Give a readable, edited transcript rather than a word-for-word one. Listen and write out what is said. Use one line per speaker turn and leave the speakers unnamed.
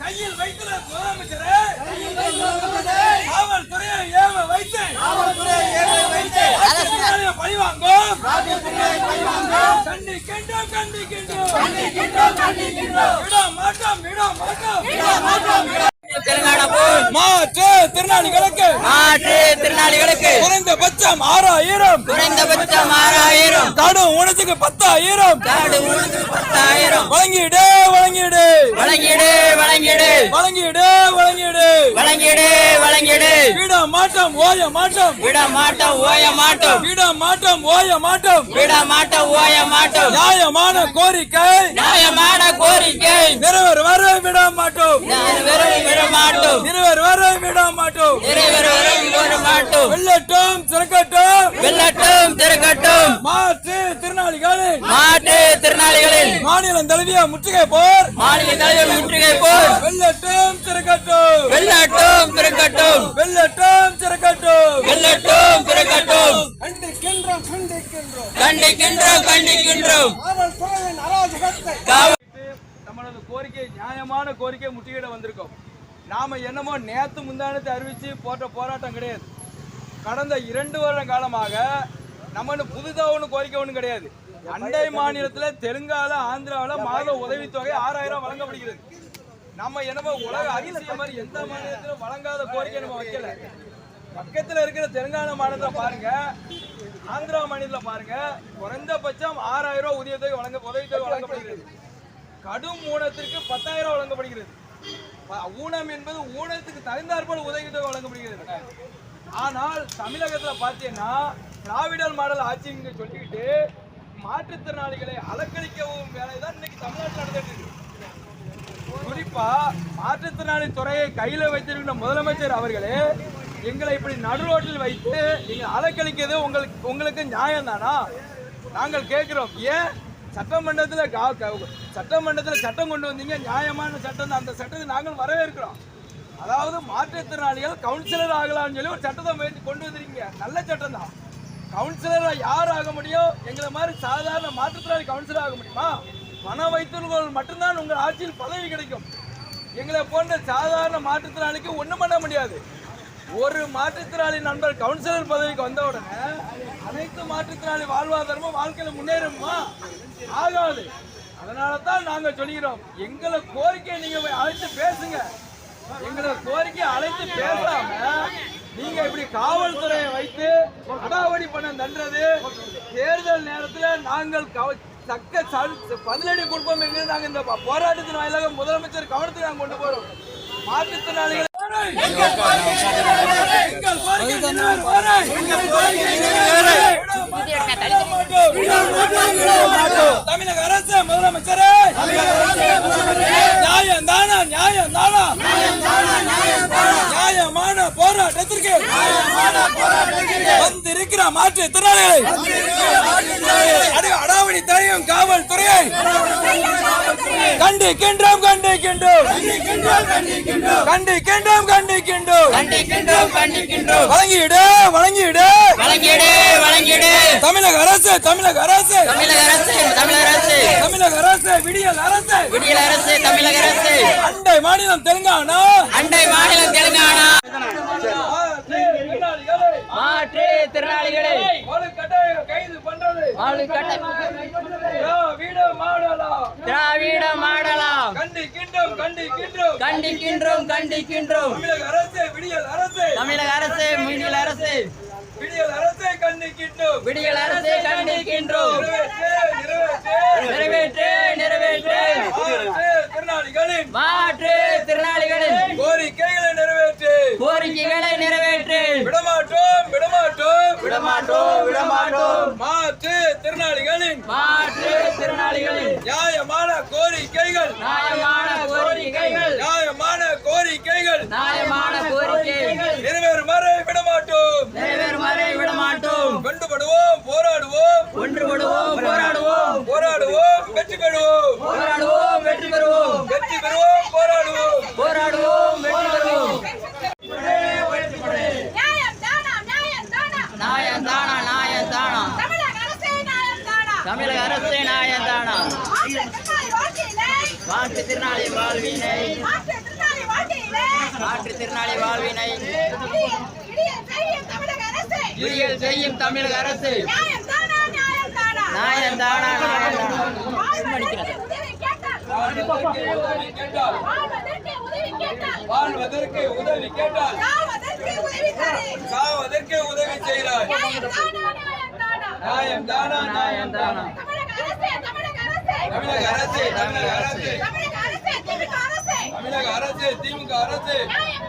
கையில் வைத்துள்ள முதலமைச்சரே காவல்துறையை ஏவ வைத்து பழிவாங்கும் மாற்றுத்திறனாளிகளுக்கு குறைந்தபட்சம் 6000 கடும் ஊனத்துக்கு 10,000 வழங்கிடு விட மாட்டோம் ஓய மாட்டோம் நியாயமான கோரிக்கை நிறைவேற வர விட மாட்டோம் வெள்ளட்டும் திறக்கட்டும் மாற்றுத்திறனாளிகளின் மாநிலம் தழுவிய முற்றுகை போர் வெள்ளட்டும் திறக்கட்டும் கண்டிக்கின்றோம் நம்மளது கோரிக்கை நியாயமான கோரிக்கை முற்றுகையிட வந்திருக்கோம். நாம என்னமோ நேத்து முந்தானத்தை அறிவிச்சு போட்ட போராட்டம் கிடையாது. கடந்த 2 வருட காலமாக நம்ம புதுதா ஒன்றும் கோரிக்கை ஒன்றும் கிடையாது. அண்டை மாநிலத்தில் தெலுங்கானா ஆந்திராவில் மாத உதவித்தொகை 6000 வழங்கப்படுகிறது. நம்ம என்னமோ உலக அதிசயம் மாதிரி எந்த மாநிலத்திலும் வழங்காத கோரிக்கை நம்ம வைக்கல. பக்கத்தில் இருக்கிற தெலுங்கானா மாநிலத்தில் பாருங்க, ஆந்திரா மாநிலத்தில் பாருங்க, குறைந்தபட்சம் 6000 உதவித்தொகை வழங்கப்படுகிறது. கடும் ஊனத்திற்கு 10,000 வழங்கப்படுகிறது. ஊனம் என்பது ஊனத்துக்கு தகுந்தாற்போல் உதவித்தொகை வழங்கப்படுகிறது. ஆனால் தமிழகத்தில் பார்த்தீங்கன்னா திராவிடர் மாடல் ஆட்சிங்க சொல்லிக்கிட்டு மாற்றுத்திறனாளிகளை அலக்கழிக்கவும் வேலைதான் இன்னைக்கு தமிழ்நாட்டில் நடந்துட்டு இருக்கு. குறிப்பா மாற்றுத்திறனாளி துறையை கையில வைத்திருக்கிற முதலமைச்சர் அவர்களே எங்களை இப்படி நடுரோட்டில் வைத்து நீங்க அலக்கழிக்கிறது உங்களுக்கு நியாயம் தானா? நாங்கள் கேட்கிறோம். ஏன் சட்டமன்றத்தில் சட்டம் கொண்டு வந்தீங்க, நியாயமான சட்டம். அந்த சட்டத்தை நாங்கள் வரவேற்கிறோம். அதாவது மாற்றுத்திறனாளிகள் கவுன்சிலர் ஆகலாம்னு சொல்லி ஒரு சட்டத்தை கொண்டு வந்திருக்கீங்க. நல்ல சட்டம் தான். கவுன்சிலரா யார் ஆக முடியும்? எங்களை மாதிரி சாதாரண மாற்றுத்திறனாளி கவுன்சிலர் ஆக முடியுமா? பணம் வைத்தவர்கள் மட்டும்தான் உங்கள் ஆட்சியில் பதவி கிடைக்கும். எங்களை போன்ற சாதாரண மாற்றுத்திறனாளிக்கு ஒன்றும் பண்ண முடியாது. ஒரு மாற்றுத்திறனாளி நண்பர் கவுன்சிலர் பதவிக்கு வந்த உடனே அனைத்து மாற்றுத்திறனாளி வாழ்வாதாரமும் வாழ்க்கையில முன்னேறுமா? ஆகாது. அதனால தான் நாங்கள் சொல்கிறோம், எங்களை கோரிக்கையை நீங்க அழைத்து பேசுங்க. எங்களை கோரிக்கை அழைத்து பேசாம நீங்க இப்படி காவல்துறையை வைத்து அடாவடி பண்ண தண்டது. தேர்தல் நேரத்தில் நாங்கள் தக்க பதிலடி கொடுப்போம் என்கிறது நாங்கள் இந்த போராட்டத்தின் வாயிலாக முதலமைச்சர் கவனத்தை நாங்கள் கொண்டு போறோம். மாற்றுத்திறனாளிகள் தமிழக அரசு முதலமைச்சரே நியாயமான போராட்டத்திற்கு வந்திருக்கிற மாற்றுத்திறனாளிகளை அடாவடி தரையும் காவல்துறையை கண்டிக்கின்றோம். வழங்கிடு தமிழக அரசு விடியல் அரசு தமிழக அரசு. அண்டை மாநிலம் தெலுங்கானா மாற்றுத்திறனாளிகளை கைது பண்றது திராவிட மாடலாம். கண்டிக்கின்றோம். தமிழக அரசு விடியல் அரசு கண்டிக்கின்றோம். நிறைவேற்று மாற்றுத்திறனாளிகளின் கோரிக்கைகளை நிறைவேற்று. விடமாட்டோம். மாற்றுத்திறனாளிகளின் நியாயமான கோரிக்கைகள் நிறைவேறும் வரை
பாடுபடுவோம், போராடுவோம்,
போராடுவோம், வெற்றி பெறுவோம்,
போராடுவோம், வெற்றி பெறுவோம்,
வெற்றி பெறுவோம், போராடுவோம்,
போராடுவோம், வெற்றி பெறுவோம்.
நியாயம் தானா, நியாயம் தானா,
நியாயம் தானா, நியாயம் தானா,
தமிழக அரசே நியாயம் தானா,
தமிழக அரசே நியாயம் தானா,
மாற்றுத்திறனாளி வாழ்க்கையிலே,
மாற்றுத்திறனாளி வாழ்வினை,
மாற்றுத்திறனாளி வாழ்க்கையிலே,
மாற்றுத்திறனாளி வாழ்வினை
இடியல் செய்யும் தமிழக அரசே,
விடியல் செய்யும் தமிழக அரசு
நியாயம் தானா, நியாயம் தானா,
நியாயம் தானா, நியாயம் தானா.
வாழ்வதற்கு உதவி கேட்டால்,
வாழ்வதற்கு உதவி கேட்டால்,
வாழ்வதற்கு உதவி கேட்டால்,
வாழ்வதற்கு உதவி கேட்டால்,
சாவதற்கு உதவி தரு,
சாவதற்கு உதவி செய்கிறாய்.
நியாயம் தானா, நியாயம் தானா,
நியாயம் தானா, நியாயம் தானா,
தமிழக அரசே, தமிழக அரசே,
தமிழக அரசு, தமிழக அரசு,
தமிழக அரசே, திமுக அரசே,
தமிழக அரசு, திமுக அரசு,
நியாயம்